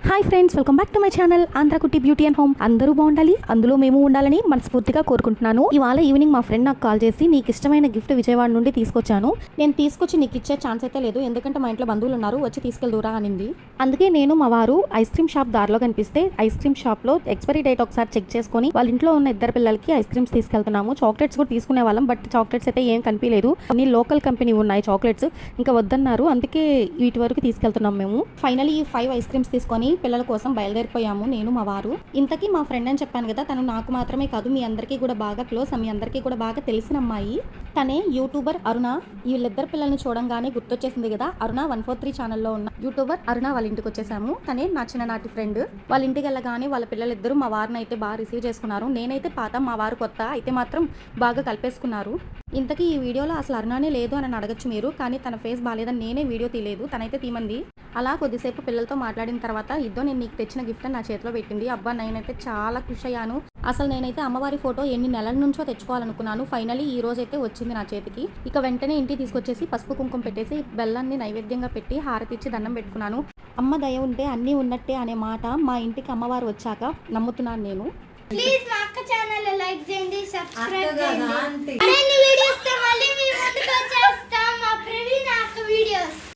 Hi friends, welcome back to my channel Andhra కుట్టి beauty and home. అందరూ బాగుండాలి, అందులో మేము ఉండాలని మనస్ఫూర్తిగా కోరుకుంటున్నాను. ఇవాళ ఈవినింగ్ మా ఫ్రెండ్ నాకు కాల్ చేసి నీకు ఇష్టమైన గిఫ్ట్ విజయవాడ నుండి తీసుకొచ్చాను, నేను తీసుకొచ్చి నీకు ఇచ్చే ఛాన్స్ అయితే లేదు, ఎందుకంటే మా ఇంట్లో బంధువులు ఉన్నారు, వచ్చి తీసుకెళ్దురా అనింది. అందుకే నేను మా వారు ఐస్ క్రీమ్ షాప్ దారిలో కనిపిస్తే ఐస్ క్రీమ్ షాప్ లో ఎక్స్పైరీ డేట్ ఒకసారి చెక్ చేసుకుని వాళ్ళ ఇంట్లో ఉన్న ఇద్దరు పిల్లలకి ఐస్ క్రీమ్స్ తీసుకెళ్తున్నాము. చాక్లెట్స్ కూడా తీసుకునే వాళ్ళం, బట్ చాక్లెట్స్ అయితే ఏం కనిపించలేదు. అన్ని లోకల్ కంపెనీ ఉన్నాయి చాక్లెట్స్, ఇంకా వద్దన్నారు. అందుకే వీటి వరకు తీసుకెళ్తున్నాం మేము. ఫైనల్లీ ఈ 5 ఐస్ క్రీమ్స్ తీసుకొని పిల్లల కోసం బయలుదేరిపోయాము నేను మా వారు. ఇంతకీ మా ఫ్రెండ్ అని చెప్పాను కదా, తను నాకు మాత్రమే కాదు మీ అందరికీ కూడా బాగా క్లోజ్, మీ అందరికీ కూడా బాగా తెలిసిన అమ్మాయి. తనే యూట్యూబర్ అరుణ. వీళ్ళిద్దరు పిల్లల్ని చూడంగానే గుర్తొచ్చేసింది కదా, అరుణ 143 ఛానల్లో ఉన్న యూట్యూబర్ అరుణ వాళ్ళ ఇంటికి వచ్చేసాము. తనే నా చిన్ననాటి ఫ్రెండ్. వాళ్ళ ఇంటికి వెళ్ళగానే వాళ్ళ పిల్లలిద్దరూ మా వారిని అయితే బాగా రిసీవ్ చేసుకున్నారు. నేనైతే పాత, మా వారు కొత్త, అయితే మాత్రం బాగా కలిపేసుకున్నారు. ఇంతకీ ఈ వీడియోలో అసలు అరుణానే లేదు అని అడగచ్చు మీరు, కానీ తన ఫేస్ బాగాలేదని నేనే వీడియో తీయలేదు, తనైతే తీమంది. అలా కొద్దిసేపు పిల్లలతో మాట్లాడిన తర్వాత ఇద్దో నేను నీకు తెచ్చిన గిఫ్ట్ నా చేతిలో పెట్టింది. అబ్బా, నేనైతే చాలా ఖుషి అయ్యాను. అసలు నేనైతే అమ్మవారి ఫోటో ఎన్ని నెలల నుంచో తెచ్చుకోవాలనుకున్నాను. ఫైనలీ ఈ రోజు అయితే వచ్చింది నా చేతికి. ఇక వెంటనే ఇంటికి తీసుకొచ్చేసి పసుపు కుంకుమ పెట్టేసి బెల్లాన్ని నైవేద్యంగా పెట్టి హారతిచ్చి దండం పెట్టుకున్నాను. అమ్మ దయ ఉంటే అన్నీ ఉన్నట్టే అనే మాట మా ఇంటికి అమ్మవారు వచ్చాక నమ్ముతున్నాను నేను. ప్లీజ్ మా అక్క ఛానల్ లైక్ చేయండి, సబ్స్క్రైబ్ చేయండి. అన్ని వీడియోస్